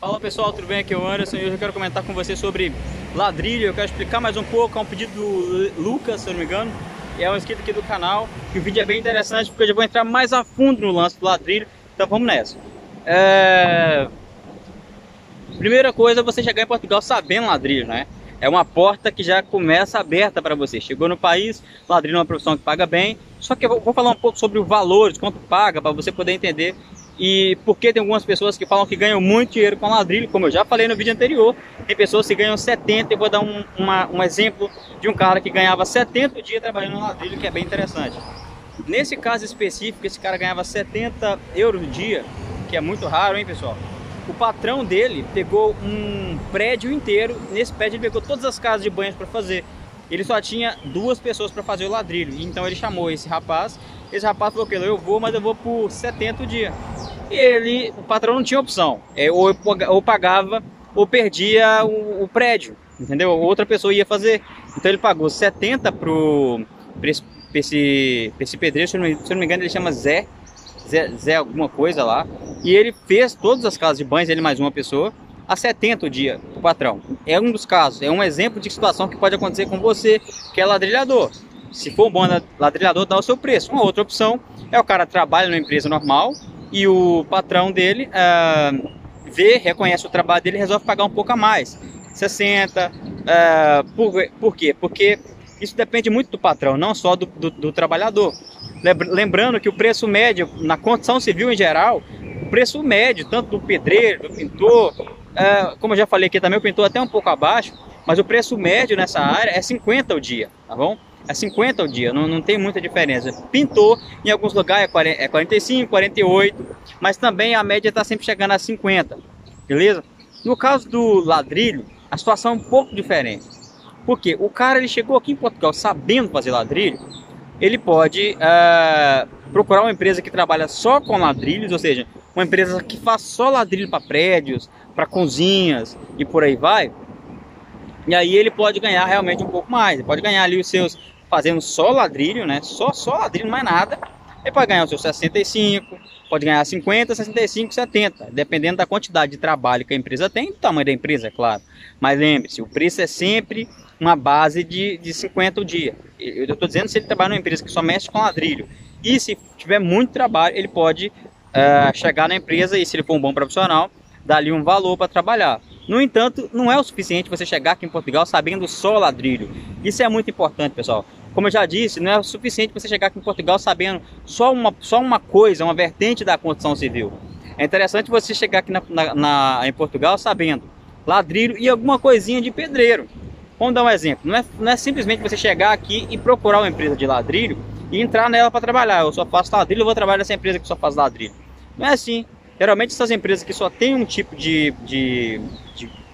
Fala pessoal, tudo bem? Aqui é o Anderson e hoje eu quero comentar com você sobre ladrilho. Eu quero explicar mais um pouco, é um pedido do Lucas, se eu não me engano, e é um inscrito aqui do canal. E o vídeo é bem interessante porque eu já vou entrar mais a fundo no lance do ladrilho, então vamos nessa. Primeira coisa é você chegar em Portugal sabendo ladrilho, né? É uma porta que já começa aberta para você. Chegou no país, ladrilho é uma profissão que paga bem. Só que eu vou falar um pouco sobre os valores, quanto paga, para você poder entender. E porque tem algumas pessoas que falam que ganham muito dinheiro com ladrilho, como eu já falei no vídeo anterior. Tem pessoas que ganham 70, eu vou dar um exemplo de um cara que ganhava 70 dias trabalhando no ladrilho, que é bem interessante. Nesse caso específico, esse cara ganhava 70 euros no dia, que é muito raro, hein, pessoal? O patrão dele pegou um prédio inteiro. Nesse prédio ele pegou todas as casas de banho para fazer. Ele só tinha 2 pessoas para fazer o ladrilho. Então ele chamou esse rapaz. Esse rapaz falou que eu vou, mas eu vou por 70 o dia. E o patrão não tinha opção. Ou pagava ou perdia o prédio, entendeu? Outra pessoa ia fazer. Então ele pagou 70 para esse pedreiro. Se eu não me engano ele chama Zé alguma coisa lá. E ele fez todas as casas de banhos, ele mais uma pessoa, a 70 o dia, o patrão. É um dos casos, é um exemplo de situação que pode acontecer com você, que é ladrilhador. Se for um bom ladrilhador, dá o seu preço. Uma outra opção é o cara trabalha numa empresa normal e o patrão dele reconhece o trabalho dele e resolve pagar um pouco a mais, 60. Por quê? Porque isso depende muito do patrão, não só do trabalhador. Lembrando que o preço médio, na construção civil em geral, o preço médio, tanto do pedreiro, do pintor, como eu já falei aqui também, o pintor até um pouco abaixo, mas o preço médio nessa área é 50 o dia, tá bom? É 50 o dia, não tem muita diferença. Pintor, em alguns lugares é 45, 48, mas também a média está sempre chegando a 50, beleza? No caso do ladrilho, a situação é um pouco diferente. Porque o cara ele chegou aqui em Portugal sabendo fazer ladrilho, ele pode procurar uma empresa que trabalha só com ladrilhos, ou seja, uma empresa que faz só ladrilho para prédios, para cozinhas e por aí vai. E aí ele pode ganhar realmente um pouco mais. Ele pode ganhar ali os seus, fazendo só ladrilho, né? Só ladrilho, mais nada. Ele pode ganhar os seus 65, pode ganhar 50, 65, 70, dependendo da quantidade de trabalho que a empresa tem, do tamanho da empresa, é claro. Mas lembre-se, o preço é sempre uma base de 50 o dia. Eu estou dizendo se ele trabalha numa empresa que só mexe com ladrilho. E se tiver muito trabalho, ele pode chegar na empresa e, se ele for um bom profissional, dar ali um valor para trabalhar. No entanto, não é o suficiente você chegar aqui em Portugal sabendo só ladrilho. Isso é muito importante, pessoal. Como eu já disse, não é o suficiente você chegar aqui em Portugal sabendo só uma coisa, uma vertente da construção civil. É interessante você chegar aqui em Portugal sabendo ladrilho e alguma coisinha de pedreiro. Vamos dar um exemplo. Não é simplesmente você chegar aqui e procurar uma empresa de ladrilho e entrar nela para trabalhar. Eu só faço ladrilho, eu vou trabalhar nessa empresa que só faz ladrilho. Não é assim. Geralmente essas empresas que só tem um tipo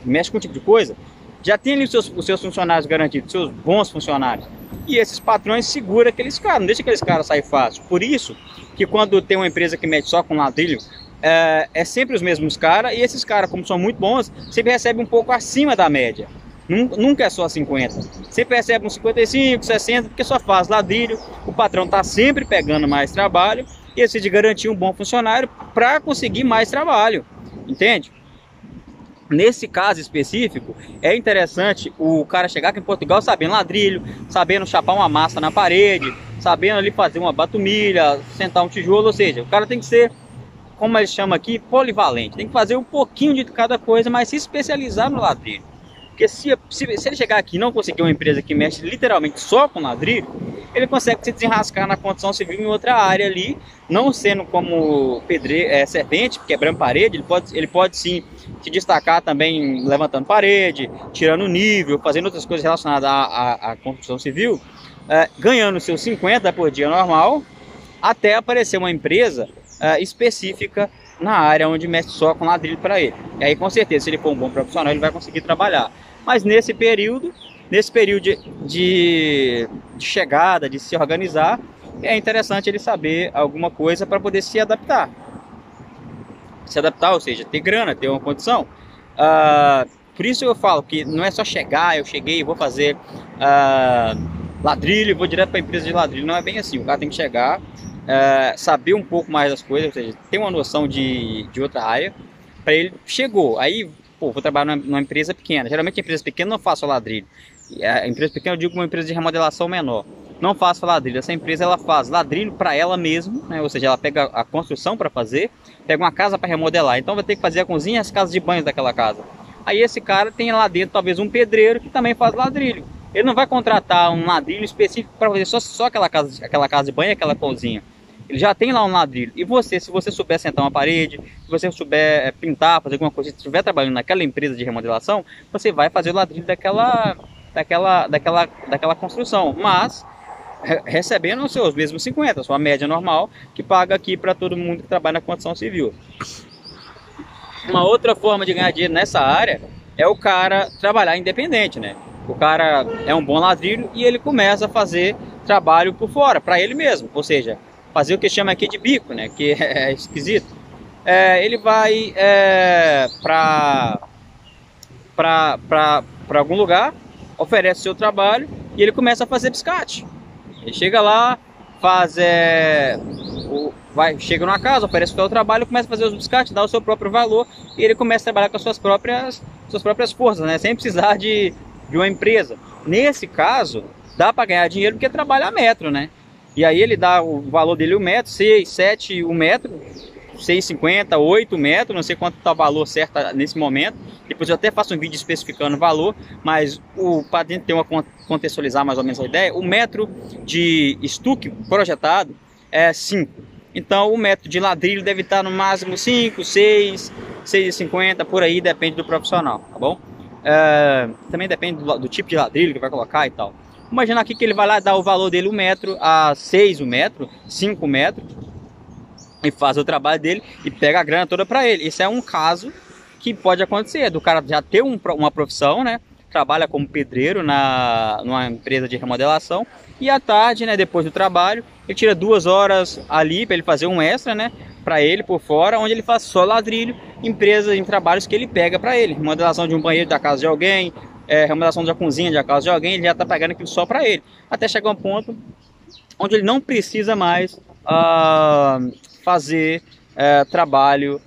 mexe com um tipo de coisa, já tem ali os seus funcionários garantidos, seus bons funcionários. E esses patrões seguram aqueles caras, não deixa aqueles caras sair fácil. Por isso que quando tem uma empresa que mexe só com ladrilho, é sempre os mesmos caras, e esses caras, como são muito bons, sempre recebem um pouco acima da média. Nunca é só 50. Sempre recebe uns 55, 60, porque só faz ladrilho. O patrão está sempre pegando mais trabalho e decide garantir um bom funcionário para conseguir mais trabalho. Entende? Nesse caso específico, é interessante o cara chegar aqui em Portugal sabendo ladrilho, sabendo chapar uma massa na parede, sabendo ali fazer uma batumilha, sentar um tijolo, ou seja, o cara tem que ser, como eles chamam aqui, polivalente. Tem que fazer um pouquinho de cada coisa, mas se especializar no ladrilho. Porque se ele chegar aqui e não conseguir uma empresa que mexe literalmente só com ladrilho, ele consegue se desenrascar na construção civil em outra área ali, não sendo como servente, quebrando parede. Ele pode sim se destacar também levantando parede, tirando nível, fazendo outras coisas relacionadas à construção civil, ganhando seus 50 por dia normal, até aparecer uma empresa específica na área onde mexe só com ladrilho para ele. E aí, com certeza, se ele for um bom profissional, ele vai conseguir trabalhar. Mas nesse período de chegada, de se organizar, é interessante ele saber alguma coisa para poder se adaptar. Se adaptar, ou seja, ter grana, ter uma condição. Por isso eu falo que não é só chegar, eu cheguei e vou fazer ladrilho, vou direto para a empresa de ladrilho. Não é bem assim. O cara tem que chegar, saber um pouco mais das coisas, ou seja, ter uma noção de outra área, para ele, chegou. Aí, pô, vou trabalhar numa empresa pequena. Geralmente a empresa pequena não faz só ladrilho. A empresa pequena eu digo uma empresa de remodelação menor. Não faz só ladrilho. Essa empresa ela faz ladrilho para ela mesma, né? Ou seja, ela pega a construção para fazer, pega uma casa para remodelar. Então vai ter que fazer a cozinha e as casas de banho daquela casa. Aí esse cara tem lá dentro talvez um pedreiro que também faz ladrilho. Ele não vai contratar um ladrilho específico para fazer só aquela casa de banho e aquela cozinha. Ele já tem lá um ladrilho. E você, se você souber sentar uma parede, se você souber pintar, fazer alguma coisa, se estiver trabalhando naquela empresa de remodelação, você vai fazer o ladrilho daquela construção. Mas recebendo os seus mesmos 50, sua média normal, que paga aqui para todo mundo que trabalha na construção civil. Uma outra forma de ganhar dinheiro nessa área é o cara trabalhar independente, né? O cara é um bom ladrilho e ele começa a fazer trabalho por fora, para ele mesmo, ou seja, fazer o que chama aqui de bico, né? Que é esquisito. Ele vai para algum lugar, oferece seu trabalho e ele começa a fazer biscate. Ele chega lá, chega numa casa, oferece o seu trabalho, começa a fazer os biscates, dá o seu próprio valor e ele começa a trabalhar com as suas próprias forças, né? Sem precisar de uma empresa. Nesse caso, dá para ganhar dinheiro porque trabalha a metro, né? E aí ele dá o valor dele 1 metro, 6, 7, 1 metro, 6,50, 8 metros, não sei quanto está o valor certo nesse momento. Depois eu até faço um vídeo especificando o valor, mas para dentro ter contextualizar mais ou menos a ideia, o metro de estuque projetado é 5. Então o metro de ladrilho deve estar no máximo 5, 6, 6,50, por aí, depende do profissional, tá bom? Também depende do tipo de ladrilho que vai colocar e tal. Imagina aqui que ele vai lá dar o valor dele 1 metro a 6 o metro, 5 metros, e faz o trabalho dele e pega a grana toda para ele. Isso é um caso que pode acontecer, do cara já ter uma profissão, né? Trabalha como pedreiro numa empresa de remodelação e à tarde, né, depois do trabalho, ele tira 2 horas ali para ele fazer um extra, né, para ele por fora, onde ele faz só ladrilho, em trabalhos que ele pega para ele, remodelação de um banheiro da casa de alguém, remodelação da cozinha da casa de alguém, ele já está pegando aquilo só para ele, até chegar um ponto onde ele não precisa mais fazer trabalho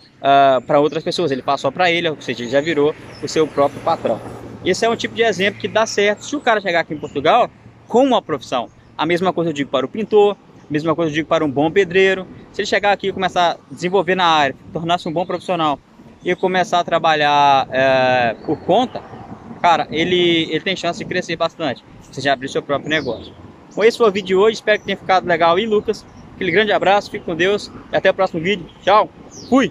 para outras pessoas, ele faz só para ele, ou seja, ele já virou o seu próprio patrão. Esse é um tipo de exemplo que dá certo se o cara chegar aqui em Portugal com uma profissão. A mesma coisa eu digo para o pintor, a mesma coisa eu digo para um bom pedreiro. Se ele chegar aqui e começar a desenvolver na área, tornar-se um bom profissional e começar a trabalhar por conta, cara, ele tem chance de crescer bastante, se já abrir seu próprio negócio. Bom, esse foi o vídeo de hoje, espero que tenha ficado legal aí, Lucas. Aquele grande abraço, fique com Deus e até o próximo vídeo. Tchau, fui!